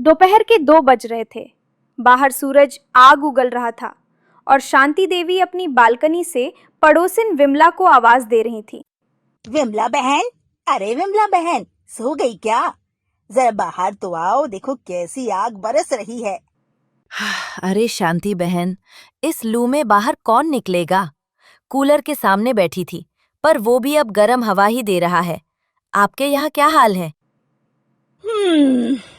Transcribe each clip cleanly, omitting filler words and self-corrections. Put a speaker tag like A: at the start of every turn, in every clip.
A: दोपहर के 2 बज रहे थे। बाहर सूरज आग उगल रहा था और शांति देवी अपनी बालकनी से पड़ोसिन विमला को आवाज दे रही थी।
B: विमला बहन, अरे विमला बहन, सो गई क्या? जरा बाहर तो आओ, देखो कैसी आग बरस रही है।
C: अरे शांति बहन, इस लू में बाहर कौन निकलेगा? कूलर के सामने बैठी थी, पर वो भी अब गर्म हवा ही दे रहा है। आपके यहाँ क्या हाल है?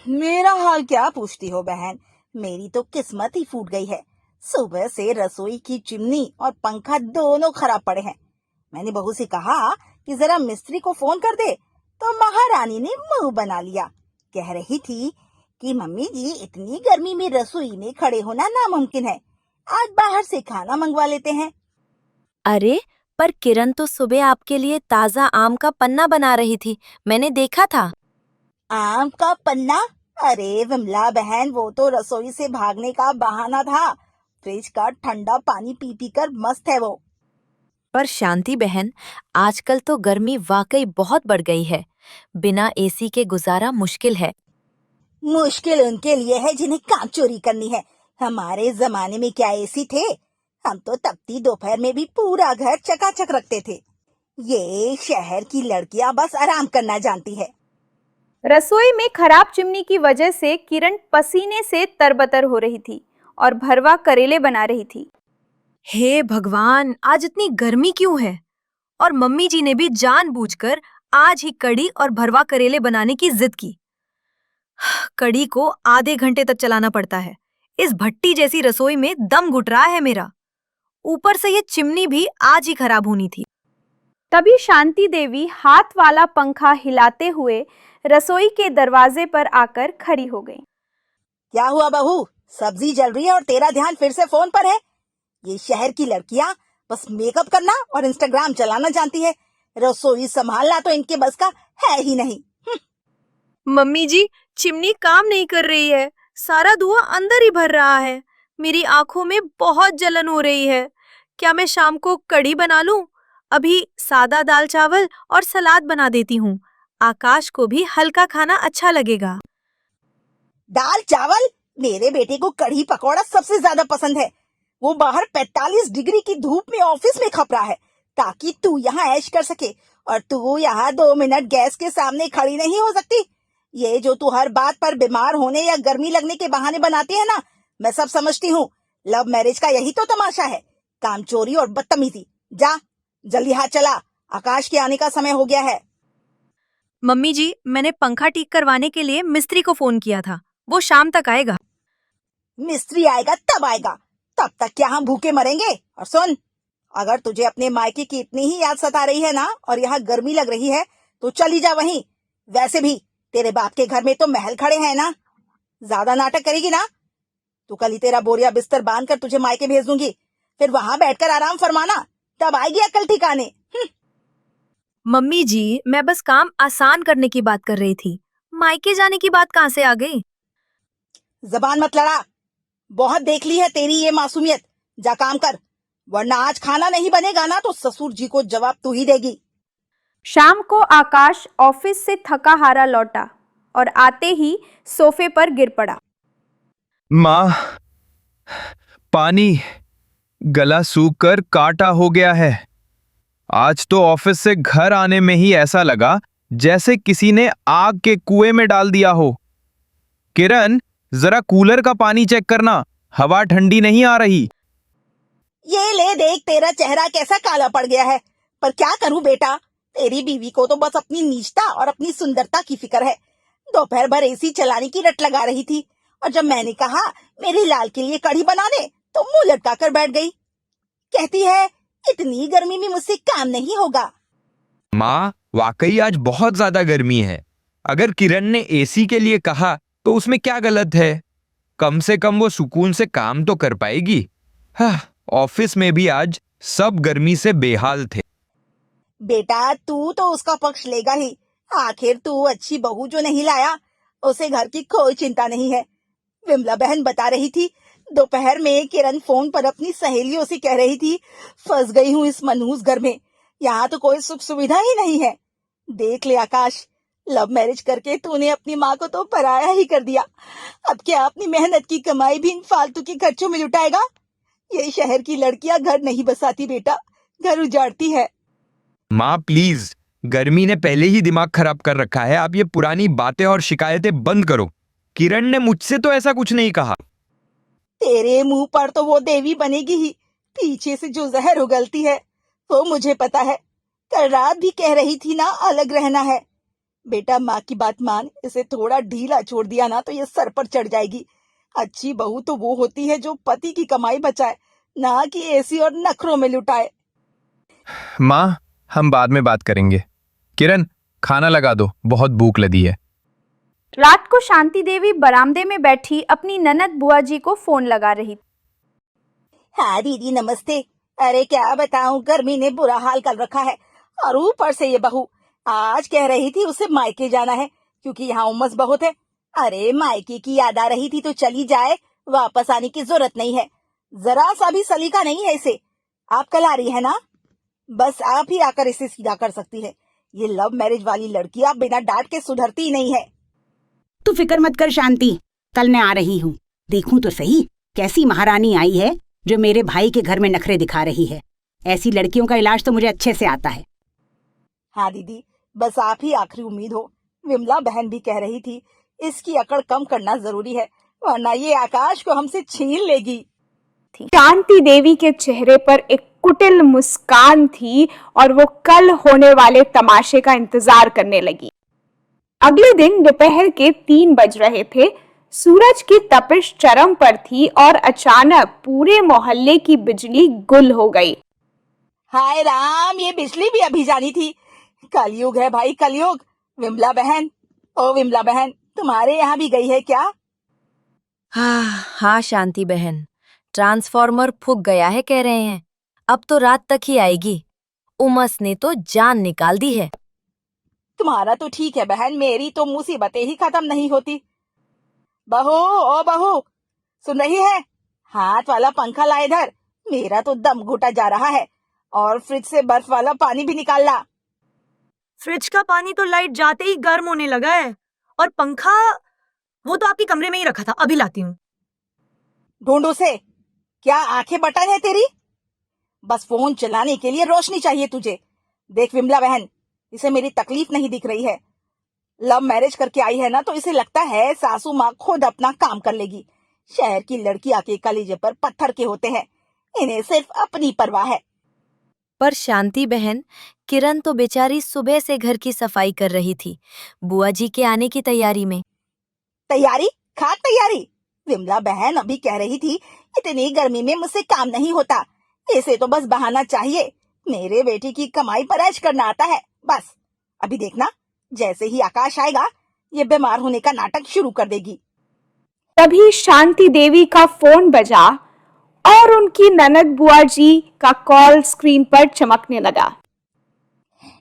B: मेरा हाल क्या पूछती हो बहन, मेरी तो किस्मत ही फूट गई है। सुबह से रसोई की चिमनी और पंखा दोनों खराब पड़े हैं। मैंने बहू से कहा कि जरा मिस्त्री को फोन कर दे, तो महारानी ने मुंह बना लिया। कह रही थी कि मम्मी जी, इतनी गर्मी में रसोई में खड़े होना नामुमकिन है, आज बाहर से खाना मंगवा लेते हैं।
C: अरे, पर किरण तो सुबह आपके लिए ताजा आम का पन्ना बना रही थी, मैंने देखा था।
B: आम का पन्ना? अरे विमला बहन, वो तो रसोई से भागने का बहाना था। फ्रिज का ठंडा पानी पी पी कर मस्त है वो।
C: पर शांति बहन, आजकल तो गर्मी वाकई बहुत बढ़ गई है। बिना एसी के गुजारा मुश्किल है।
B: मुश्किल उनके लिए है जिन्हें काम चोरी करनी है। हमारे जमाने में क्या एसी थे? हम तो तपती दोपहर में भी पूरा घर चकाचक रखते थे। ये शहर की लड़कियां बस आराम करना जानती है।
A: रसोई में खराब चिमनी की वजह से किरण पसीने से तरबतर हो रही थी और भरवा करेले बना रही थी।
C: हे भगवान, आज इतनी गर्मी क्यों है? और मम्मी जी ने भी जानबूझकर आज ही कड़ी और भरवा करेले बनाने की जिद की। कड़ी को आधे घंटे तक चलाना पड़ता है। इस भट्टी जैसी रसोई में दम घुट रहा है मेरा। ऊपर से ये चिमनी भी आज ही खराब होनी थी।
A: तभी शांति देवी हाथ वाला पंखा हिलाते हुए रसोई के दरवाजे पर आकर खड़ी हो गई।
B: क्या हुआ बहू? सब्जी जल रही है और तेरा ध्यान फिर से फोन पर है। ये शहर की लड़कियां बस मेकअप करना और इंस्टाग्राम चलाना जानती है। रसोई संभालना तो इनके बस का है ही नहीं।
C: मम्मी जी, चिमनी काम नहीं कर रही है। सारा धुआं अंदर ही भर रहा है। मेरी आंखों में बहुत जलन हो रही है। क्या मैं शाम को कड़ी बना लूं? अभी सादा दाल चावल और सलाद बना देती हूँ। आकाश को भी हल्का खाना अच्छा लगेगा।
B: दाल चावल? मेरे बेटे को कढ़ी पकौड़ा सबसे ज्यादा पसंद है। वो बाहर 45 डिग्री की धूप में ऑफिस में खप रहा है ताकि तू यहाँ ऐश कर सके, और तू यहाँ 2 मिनट गैस के सामने खड़ी नहीं हो सकती। ये जो तू हर बात पर बीमार होने या गर्मी लगने के बहाने बनाती है ना, मैं सब समझती हूँ। लव मैरिज का यही तो तमाशा है, काम चोरी और बदतमीजी। जा जल्दी हाथ चला, आकाश के आने का समय हो गया है।
C: मम्मी जी, मैंने पंखा ठीक करवाने के लिए मिस्त्री को फोन किया था। वो शाम तक आएगा।
B: मिस्त्री आएगा तब आएगा, तब तक क्या हम भूखे मरेंगे? और सुन, अगर तुझे अपने मायके की इतनी ही याद सता रही है ना, और यहाँ गर्मी लग रही है, तो चली जा वहीं। वैसे भी तेरे बाप के घर में तो महल खड़े हैं ना। ज्यादा नाटक करेगी ना तो कल ही तेरा बोरिया बिस्तर बांध कर तुझे मायके भेज दूंगी। फिर वहां बैठकर आराम फरमाना, तब आएगी अकल ठिकाने।
C: मम्मी जी, मैं बस काम आसान करने की बात कर रही थी। मायके जाने की बात कहाँ से आ गई?
B: जबान मत लड़ा, बहुत देख ली है तेरी ये मासूमियत। जा काम कर, वरना आज खाना नहीं बनेगा ना तो ससुर जी को जवाब तू ही देगी।
A: शाम को आकाश ऑफिस से थका हारा लौटा और आते ही सोफे पर गिर पड़ा।
D: माँ, पानी, गला सूख कर काटा हो गया है। आज तो ऑफिस से घर आने में ही ऐसा लगा जैसे किसी ने आग के कुएं में डाल दिया हो। किरण, जरा कूलर का पानी चेक करना, हवा ठंडी नहीं आ रही।
B: ये ले देख, तेरा चेहरा कैसा काला पड़ गया है। पर क्या करूं बेटा, तेरी बीवी को तो बस अपनी नीचता और अपनी सुंदरता की फिक्र है। दोपहर भर एसी चलाने की रट लगा रही थी, और जब मैंने कहा मेरे लाल के लिए कढ़ी बना दे तो मुंह लटका कर बैठ गई। कहती है इतनी गर्मी में मुझसे काम नहीं होगा।
E: माँ, वाकई आज बहुत ज्यादा गर्मी है। अगर किरण ने एसी के लिए कहा तो उसमें क्या गलत है? कम से कम वो सुकून से काम तो कर पाएगी। हाँ, ऑफिस में भी आज सब गर्मी से बेहाल थे।
B: बेटा, तू तो उसका पक्ष लेगा ही। आखिर तू अच्छी बहू जो नहीं लाया, उसे घर की कोई चिंता नहीं है। विमला बहन बता रही थी, दोपहर में किरण फोन पर अपनी सहेलियों से कह रही थी, फंस गई हूँ इस मनहूस घर में, यहाँ तो कोई सुख सुविधा ही नहीं है। देख ले आकाश, लव मैरिज करके तूने अपनी माँ को तो पराया ही कर दिया। अब क्या अपनी मेहनत की कमाई भी इन फालतू के खर्चों में लुटाएगा? ये शहर की लड़कियां घर नहीं बसाती बेटा, घर उजाड़ती है।
E: माँ प्लीज, गर्मी ने पहले ही दिमाग खराब कर रखा है। आप ये पुरानी बातें और शिकायतें बंद करो। किरण ने मुझसे तो ऐसा कुछ नहीं कहा।
B: तेरे मुंह पर तो वो देवी बनेगी ही, पीछे से जो जहर उगलती है वो मुझे पता है। कल रात भी कह रही थी ना अलग रहना है। बेटा माँ की बात मान, इसे थोड़ा ढीला छोड़ दिया ना तो ये सर पर चढ़ जाएगी। अच्छी बहू तो वो होती है जो पति की कमाई बचाए, ना कि एसी और नखरों में लुटाए।
D: माँ, हम बाद में बात करेंगे। किरण, खाना लगा दो, बहुत भूख लगी है।
A: रात को शांति देवी बरामदे में बैठी अपनी ननद बुआ जी को फोन लगा रही।
B: हाँ दीदी नमस्ते। अरे क्या बताऊं, गर्मी ने बुरा हाल कर रखा है। और ऊपर से ये बहू आज कह रही थी उसे मायके जाना है क्योंकि यहाँ उमस बहुत है। अरे मायके की याद आ रही थी तो चली जाए, वापस आने की जरूरत नहीं है। जरा सा भी सलीका नहीं है इसे। आप कल आ रही है ना? बस आप ही आकर इसे सीधा कर सकती है। ये लव मैरिज वाली लड़कियां बिना डांट के सुधरती ही नहीं है।
F: तू फिक्र मत कर शांति, कल मैं आ रही हूँ। देखूं तो सही कैसी महारानी आई है जो मेरे भाई के घर में नखरे दिखा रही है। ऐसी लड़कियों का इलाज तो मुझे अच्छे से आता है।
B: हाँ दीदी, बस आप ही आखिरी उम्मीद हो। विमला बहन भी कह रही थी इसकी अकड़ कम करना जरूरी है, वरना ये आकाश को हमसे छीन लेगी।
A: शांति देवी के चेहरे पर एक कुटिल मुस्कान थी और वो कल होने वाले तमाशे का इंतजार करने लगी। अगले दिन दोपहर के 3 बज रहे थे। सूरज की तपिश चरम पर थी और अचानक पूरे मोहल्ले की बिजली गुल हो गई।
B: हाय राम, ये बिजली भी अभी जानी थी। कलयुग है भाई, कलयुग। विमला बहन, ओ विमला बहन, तुम्हारे यहाँ भी गई है क्या?
C: हाँ शांति बहन, ट्रांसफॉर्मर फूक गया है कह रहे हैं। अब तो रात तक ही आएगी। उमस ने तो जान निकाल दी है।
B: तुम्हारा तो ठीक है बहन, मेरी तो मुसीबतें ही खत्म नहीं होती। बहू, ओ बहू, सुन रही है? हाथ वाला पंखा ला इधर, मेरा तो दम घुटा जा रहा है। और फ्रिज से बर्फ वाला पानी भी निकाल ला।
C: फ्रिज का पानी तो लाइट जाते ही गर्म होने लगा है, और पंखा वो तो आपके कमरे में ही रखा था, अभी लाती हूँ।
B: ढूंढू से, क्या आंखें बटन है तेरी? बस फोन चलाने के लिए रोशनी चाहिए तुझे। देख विमला बहन, इसे मेरी तकलीफ नहीं दिख रही है। लव मैरिज करके आई है ना तो इसे लगता है सासू माँ खुद अपना काम कर लेगी। शहर की लड़कियां के कलेजे पर पत्थर के होते हैं, इन्हें सिर्फ अपनी परवाह है।
C: पर शांति बहन, किरण तो बेचारी सुबह से घर की सफाई कर रही थी, बुआ जी के आने की तैयारी में।
B: तैयारी? खाक तैयारी? विमला बहन अभी कह रही थी इतनी गर्मी में मुझसे काम नहीं होता, इसे तो बस बहाना चाहिए। मेरे बेटे की कमाई पर ऐश करना आता है बस। अभी देखना, जैसे ही आकाश आएगा ये बीमार होने का नाटक शुरू कर देगी।
A: तभी शांति देवी का फोन बजा और उनकी ननद बुआ जी का कॉल स्क्रीन पर चमकने लगा।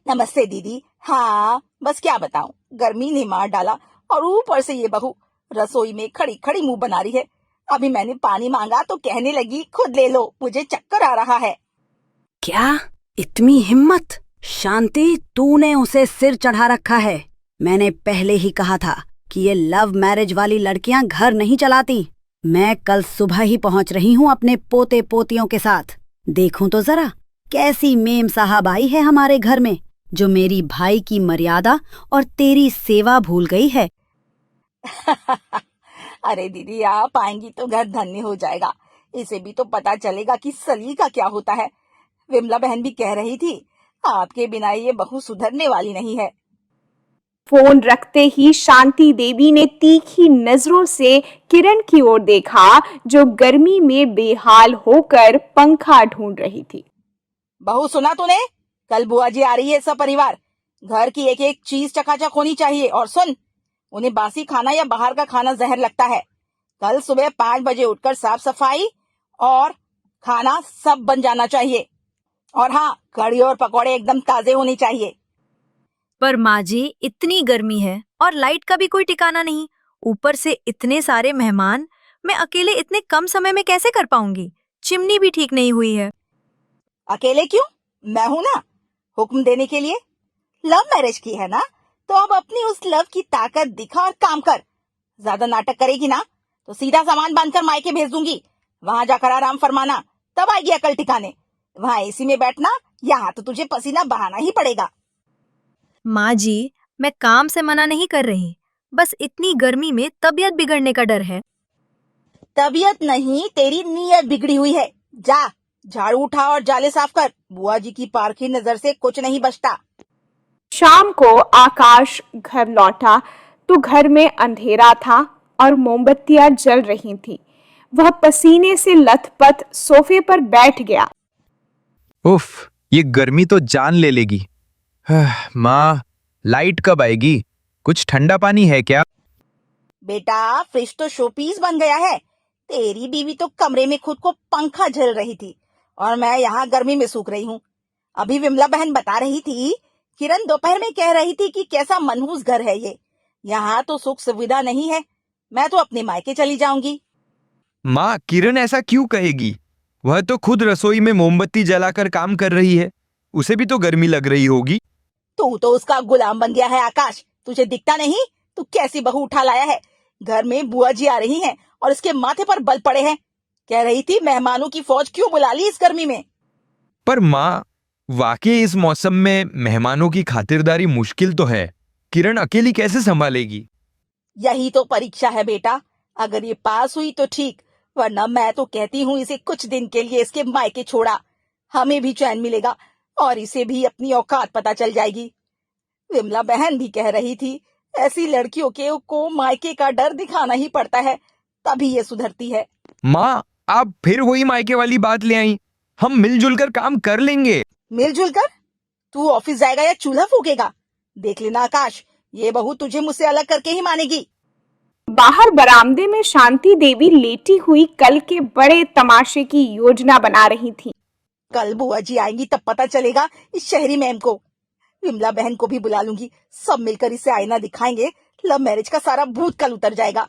B: नमस्ते दीदी। हाँ बस क्या बताऊं, गर्मी ने मार डाला और ऊपर से ये बहू रसोई में खड़ी खड़ी मुंह बना रही है। अभी मैंने पानी मांगा तो कहने लगी खुद ले लो, मुझे चक्कर आ रहा है।
F: क्या इतनी हिम्मत? शांति, तूने उसे सिर चढ़ा रखा है। मैंने पहले ही कहा था कि ये लव मैरिज वाली लड़कियां घर नहीं चलाती। मैं कल सुबह ही पहुंच रही हूं अपने पोते पोतियों के साथ। देखूं तो जरा कैसी मेम साहब आई है हमारे घर में, जो मेरी भाई की मर्यादा और तेरी सेवा भूल गई है।
B: अरे दीदी, आप आएंगी तो घर धन्य हो जाएगा। इसे भी तो पता चलेगा कि सलीका क्या होता है। विमला बहन भी कह रही थी आपके बिना ये बहू सुधरने वाली नहीं है।
A: फोन रखते ही शांति देवी ने तीखी नजरों से किरण की ओर देखा, जो गर्मी में बेहाल होकर पंखा ढूंढ रही थी।
B: बहू सुना तूने? कल बुआ जी आ रही है, सब परिवार। घर की एक एक चीज चकाचक होनी चाहिए। और सुन, उन्हें बासी खाना या बाहर का खाना जहर लगता है। कल सुबह 5 बजे उठकर साफ सफाई और खाना सब बन जाना चाहिए। और हाँ, कढ़ी और पकौड़े एकदम ताजे होने चाहिए।
C: पर माँ जी, इतनी गर्मी है और लाइट का भी कोई ठिकाना नहीं, ऊपर से इतने सारे मेहमान, मैं अकेले इतने कम समय में कैसे कर पाऊंगी? चिमनी भी ठीक नहीं हुई है।
B: अकेले क्यों? मैं हूं ना हुक्म देने के लिए। लव मैरिज की है ना तो अब अपनी उस लव की ताकत दिखा और काम कर। ज्यादा नाटक करेगी ना तो सीधा सामान बांधकर मायके भेज दूंगी। वहां जाकर आराम फरमाना, तब आएगी अकल ठिकाने। वहां एसी में बैठना, यहाँ तो तुझे पसीना बहाना ही पड़ेगा।
C: माँ जी, मैं काम से मना नहीं कर रही, बस इतनी गर्मी में तबीयत बिगड़ने का डर है।
B: तबीयत नहीं, तेरी नीयत बिगड़ी हुई है। जा झाड़ू उठा और जाले साफ कर। बुआ जी की पारखी नजर से कुछ नहीं बचता।
A: शाम को आकाश घर लौटा तो घर में अंधेरा था और मोमबत्तियां जल रही थीं। वह पसीने से लथपथ सोफे पर बैठ गया।
D: उफ, ये गर्मी तो जान ले लेगी। माँ, लाइट कब आएगी? कुछ ठंडा पानी है क्या?
B: बेटा, फ्रिज तो शोपीस बन गया है। तेरी बीवी तो कमरे में खुद को पंखा झेल रही थी और मैं यहाँ गर्मी में सूख रही हूँ। अभी विमला बहन बता रही थी, किरण दोपहर में कह रही थी कि कैसा मनहूस घर है ये। यहाँ तो सुख सुविधा नहीं है। मैं तो अपने मायके चली जाऊंगी।
E: माँ, किरण ऐसा क्यों कहेगी? वह तो खुद रसोई में मोमबत्ती जलाकर काम कर रही है। उसे भी तो गर्मी लग रही होगी।
B: तू तो उसका गुलाम बन गया है आकाश। तुझे दिखता नहीं तू कैसी बहू उठा लाया है। घर में बुआ जी आ रही हैं और इसके माथे पर बल पड़े हैं। कह रही थी मेहमानों की फौज क्यों बुला ली इस गर्मी में।
E: पर माँ, वाकई इस मौसम में मेहमानों की खातिरदारी मुश्किल तो है। किरण अकेली कैसे संभालेगी?
B: यही तो परीक्षा है बेटा। अगर ये पास हुई तो ठीक, वरना मैं तो कहती हूँ इसे कुछ दिन के लिए इसके मायके छोड़ा। हमें भी चैन मिलेगा और इसे भी अपनी औकात पता चल जाएगी। विमला बहन भी कह रही थी, ऐसी लड़कियों के को मायके का डर दिखाना ही पड़ता है, तभी ये सुधरती है।
E: माँ, आप फिर वही मायके वाली बात ले आई। हम मिलजुल कर काम कर लेंगे।
B: मिलजुल कर? तू ऑफिस जाएगा या चूल्हा फूकेगा? देख लेना आकाश, ये बहू तुझे मुझसे अलग करके ही मानेगी।
A: बाहर बरामदे में शांति देवी लेटी हुई कल के बड़े तमाशे की योजना बना रही थी।
B: कल बुआ जी आएंगी तब पता चलेगा इस शहरी मैम को। विमला बहन को भी बुला लूंगी, सब मिलकर इसे आईना दिखाएंगे। लव मैरिज का सारा भूत कल उतर जाएगा।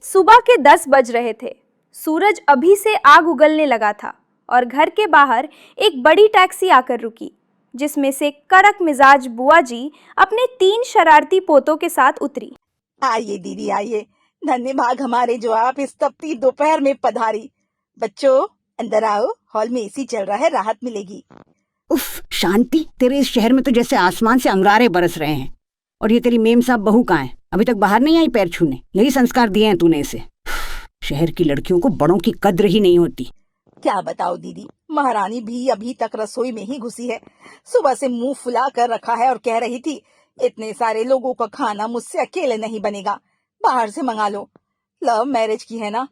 G: सुबह के 10 बज रहे थे। सूरज अभी से आग उगलने लगा था और घर के बाहर एक बड़ी टैक्सी आकर रुकी, जिसमें से कड़क मिजाज बुआ जी अपने 3 शरारती पोतों के साथ उतरी।
B: आइए दीदी आइए, धन्य भाग हमारे जो आप इस तपती दोपहर में पधारी। बच्चों अंदर आओ, हॉल में एसी चल रहा है, राहत मिलेगी।
F: उफ शांति, तेरे इस शहर में तो जैसे आसमान से अंगारे बरस रहे हैं। और ये तेरी मेम साहब बहू कहाँ है? अभी तक बाहर नहीं आई पैर छूने? यही संस्कार दिए हैं तूने इसे। शहर की लड़कियों को बड़ों की कद्र ही नहीं होती।
B: क्या बताओ दीदी, महारानी भी अभी तक रसोई में ही घुसी है। सुबह से मुंह फुला कर रखा है और कह रही थी, इतने सारे लोगों का खाना मुझसे अकेले नहीं बनेगा, बाहर से मंगा लो। लव मैरिज की है ना,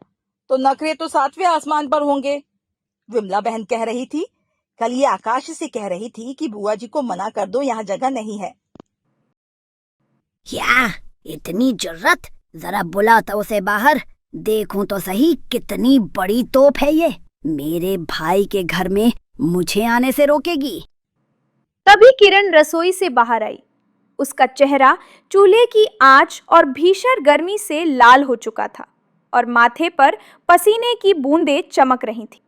B: तो नखरे तो 7वें आसमान पर होंगे। विमला बहन कह रही थी, कल ये आकाश से कह रही थी कि बुआ जी को मना कर दो, यहाँ जगह नहीं है।
F: क्या इतनी जरूरत? जरा बुला तो उसे बाहर, देखूं तो सही कितनी बड़ी तोप है ये। मेरे भाई के घर में मुझे आने से रोकेगी?
G: तभी किरण रसोई से बाहर आई। उसका चेहरा चूल्हे की आंच और भीषण गर्मी से लाल हो चुका था और माथे पर पसीने की बूंदें चमक रही थीं।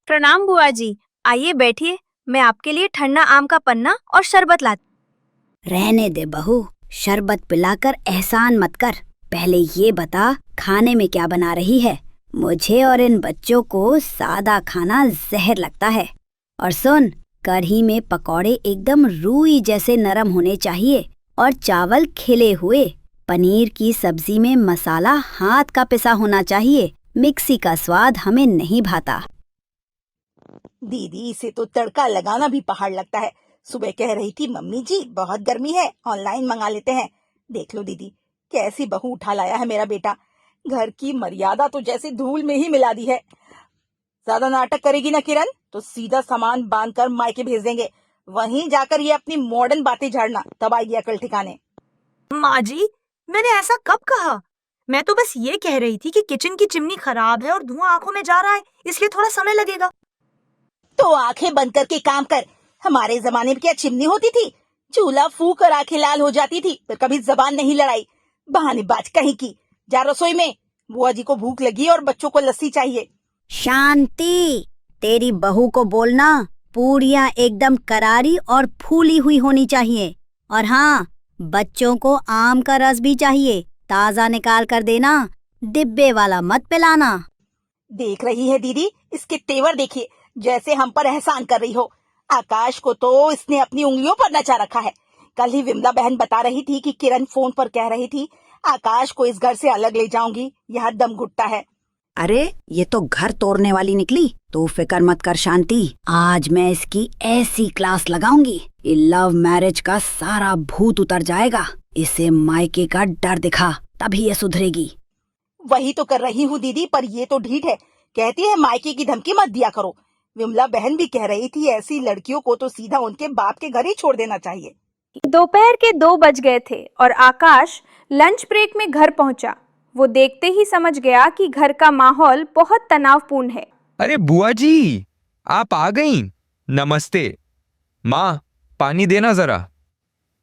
C: प्रणाम बुआ जी, आइए बैठिए। मैं आपके लिए ठंडा आम का पन्ना और शरबत लाती।
F: रहने दे बहू, शरबत पिलाकर एहसान मत कर। पहले ये बता खाने में क्या बना रही है? मुझे और इन बच्चों को सादा खाना जहर लगता है। और सुन, कढ़ी में पकौड़े एकदम रूई जैसे नरम होने चाहिए और चावल खिले हुए। पनीर की सब्जी में मसाला हाथ का पिसा होना चाहिए। मिक्सी का स्वाद हमें नहीं भाता।
B: दीदी इसे तो तड़का लगाना भी पहाड़ लगता है। सुबह कह रही थी, मम्मी जी बहुत गर्मी है, ऑनलाइन मंगा लेते हैं। देख लो दीदी, कैसी बहू उठा लाया है मेरा बेटा। घर की मर्यादा तो जैसे धूल में ही मिला दी है। ज्यादा नाटक करेगी ना किरण तो सीधा सामान बांधकर मायके भेज देंगे। वहीं जाकर ये अपनी मॉडर्न बातें झाड़ना, तब आएगी अकल ठिकाने।
C: माँ जी, मैंने ऐसा कब कहा? मैं तो बस ये कह रही थी कि किचन की चिमनी खराब है और धुआं आंखों में जा रहा है, इसलिए थोड़ा समय लगेगा।
B: तो आंखें बंद करके काम कर। हमारे जमाने में क्या चिमनी होती थी? चूल्हा फूक कर आंखें लाल हो जाती थी, पर कभी जबान नहीं लड़ाई। बहानेबाज कहीं की। जा रसोई में, बुआ जी को भूख लगी और बच्चों को लस्सी चाहिए।
F: शांति, तेरी बहू को बोलना पूरियां एकदम करारी और फूली हुई होनी चाहिए। और हाँ, बच्चों को आम का रस भी चाहिए, ताजा निकाल कर देना, डिब्बे वाला मत पिलाना।
B: देख रही है दीदी, इसके तेवर देखिए, जैसे हम पर एहसान कर रही हो। आकाश को तो इसने अपनी उंगलियों पर नचा रखा है। कल ही विमला बहन बता रही थी कि किरण फोन पर कह रही थी आकाश को इस घर से अलग ले जाऊंगी, यहाँ दम घुटता है।
F: अरे ये तो घर तोड़ने वाली निकली। तू फिक्र मत कर शांति, आज मैं इसकी ऐसी क्लास लगाऊंगी, ये लव मैरिज का सारा भूत उतर जाएगा। इसे मायके का डर दिखा, तभी ये सुधरेगी।
B: वही तो कर रही हूँ दीदी, पर ये तो ढीठ है, कहती है मायके की धमकी मत दिया करो। विमला बहन भी कह रही थी ऐसी लड़कियों को तो सीधा उनके बाप के घर ही छोड़ देना चाहिए।
G: दोपहर के 2 बज गए थे और आकाश लंच ब्रेक में घर पहुंचा। वो देखते ही समझ गया कि घर का माहौल बहुत तनावपूर्ण है।
E: अरे बुआ जी, आप आ गईं। नमस्ते। माँ, पानी देना जरा।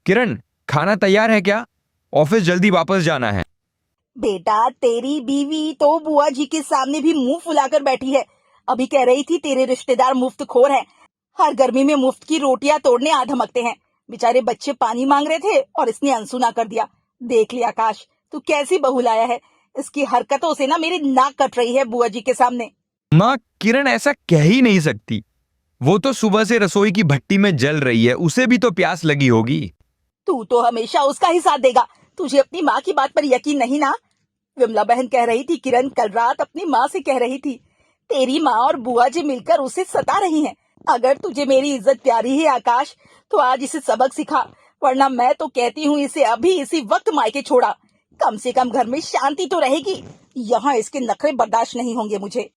E: किरण, खाना तैयार है क्या? ऑफिस जल्दी वापस जाना है।
B: बेटा, तेरी बीवी तो बुआ जी के सामने भी मुंह फुलाकर बैठी है। अभी कह रही थी तेरे रिश्तेदार मुफ्तखोर हैं, हर गर्मी में मुफ्त की रोटियां तोड़ने आ धमकते हैं। बेचारे बच्चे पानी मांग रहे थे और इसने अनसुना कर दिया। देख लिया आकाश, तू कैसी बहू लाया है। इसकी हरकतों से ना मेरी नाक कट रही है बुआ जी के सामने।
E: माँ, किरण ऐसा कह ही नहीं सकती। वो तो सुबह से रसोई की भट्टी में जल रही है, उसे भी तो प्यास लगी होगी।
B: तू तो हमेशा उसका ही साथ देगा। तुझे अपनी माँ की बात पर यकीन नहीं ना? विमला बहन कह रही थी किरण कल रात अपनी माँ से कह रही थी तेरी माँ और बुआ जी मिलकर उसे सता रही हैं। अगर तुझे मेरी इज्जत प्यारी है आकाश, तो आज इसे सबक सिखा, वरना मैं तो कहती हूँ इसे अभी इसी वक्त मायके छोड़ा। कम से कम घर में शांति तो रहेगी। यहाँ इसके नखरे बर्दाश्त नहीं होंगे मुझे।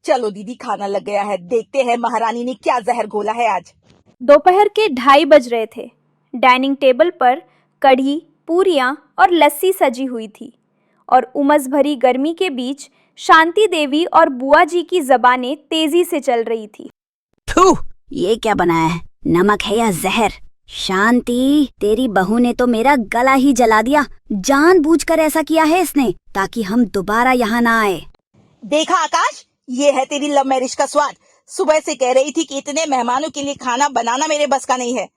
B: चलो दीदी, खाना लग गया है, देखते हैं महारानी ने क्या जहर घोला है आज।
G: दोपहर के 2:30 बज रहे थे। डाइनिंग टेबल पर कढ़ी, पूरियां और लस्सी सजी हुई थी और उमस भरी गर्मी के बीच शांति देवी और बुआ जी की जबानें तेजी से चल रही थी।
F: थू, ये क्या बनाया है? नमक है या जहर? शांति, तेरी बहू ने तो मेरा गला ही जला दिया। जानबूझकर ऐसा किया है इसने, ताकि हम दोबारा यहाँ ना आए।
B: देखा आकाश, ये है तेरी लव मैरिज का स्वाद। सुबह से कह रही थी कि इतने मेहमानों के लिए खाना बनाना मेरे बस का नहीं है।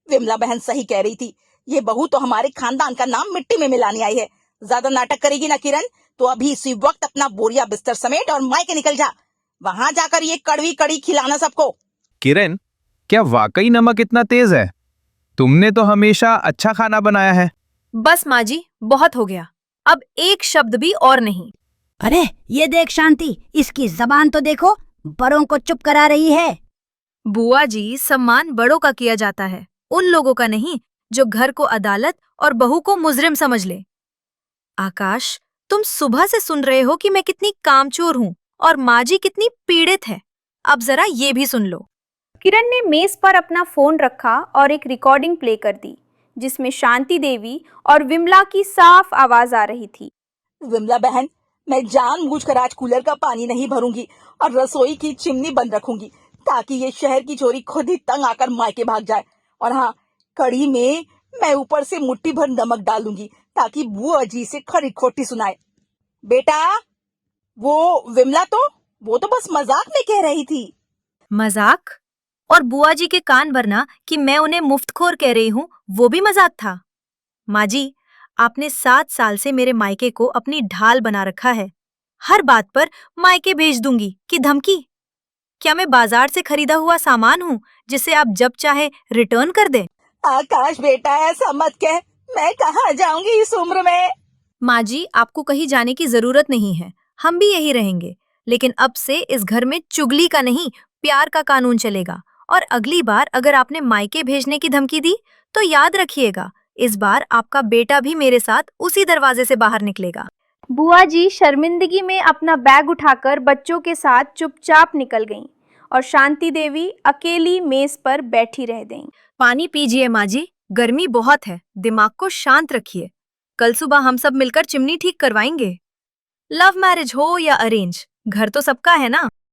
B: विमला बहन सही कह रही थी, ये बहू तो हमारे खानदान का नाम मिट्टी में मिलाने आई है। ज्यादा नाटक करेगी ना किरण, तो अभी इसी वक्त अपना बोरिया बिस्तर समेट और मायके निकल जा। वहां जाकर ये कड़वी कड़ी खिलाना सबको।
D: किरण, क्या वाकई नमक इतना तेज है? तुमने तो हमेशा अच्छा खाना बनाया है।
C: बस माँ जी, बहुत हो गया, अब एक शब्द भी और नहीं।
F: अरे ये देख शांति, इसकी जबान तो देखो, बड़ों को चुप करा रही है।
C: बुआ जी, सम्मान बड़ों का किया जाता है, उन लोगों का नहीं जो घर को अदालत और बहू को मुजरिम समझ ले। आकाश, तुम सुबह से सुन रहे हो कि मैं कितनी कामचोर हूँ और माँ जी कितनी पीड़ित है। अब जरा ये भी सुन लो।
G: किरण ने मेज पर अपना फोन रखा और एक रिकॉर्डिंग प्ले कर दी, जिसमें शांति देवी और विमला की साफ आवाज आ रही थी।
B: विमला बहन, मैं जानबूझकर आज कूलर का पानी नहीं भरूंगी और रसोई की चिमनी बंद रखूंगी, ताकि ये शहर की छोरी खुद ही तंग आकर मायके भाग जाए। और हाँ, कढ़ी में मैं ऊपर से मुट्ठी भर नमक डालूंगी, ताकि बुआ जी से खरी खोटी सुनाए। बेटा, वो विमला वो तो बस मजाक में कह रही थी।
C: मजाक? और बुआ जी के कान भरना कि मैं उन्हें मुफ्तखोर कह रही हूँ, वो भी मजाक था? माँ जी, आपने 7 साल से मेरे मायके को अपनी ढाल बना रखा है। हर बात पर मायके भेज दूंगी कि धमकी? क्या मैं बाजार से खरीदा हुआ सामान हूँ जिसे आप जब चाहे रिटर्न कर दें?
B: आकाश बेटा, ऐसा मत कह, मैं कहाँ जाऊंगी इस उम्र में।
C: माँ जी, आपको कहीं जाने की जरूरत नहीं है, हम भी यही रहेंगे। लेकिन अब से इस घर में चुगली का नहीं, प्यार का कानून चलेगा। और अगली बार अगर आपने मायके भेजने की धमकी दी तो याद रखिएगा, इस बार आपका बेटा भी मेरे साथ उसी दरवाजे से बाहर निकलेगा।
G: बुआ जी शर्मिंदगी में अपना बैग उठाकर बच्चों के साथ चुपचाप निकल गईं और शांति देवी अकेली मेज पर बैठी रह गईं।
C: पानी पीजिए माँ जी, गर्मी बहुत है, दिमाग को शांत रखिए। कल सुबह हम सब मिलकर चिमनी ठीक करवाएंगे। लव मैरिज हो या अरेंज, घर तो सबका है ना।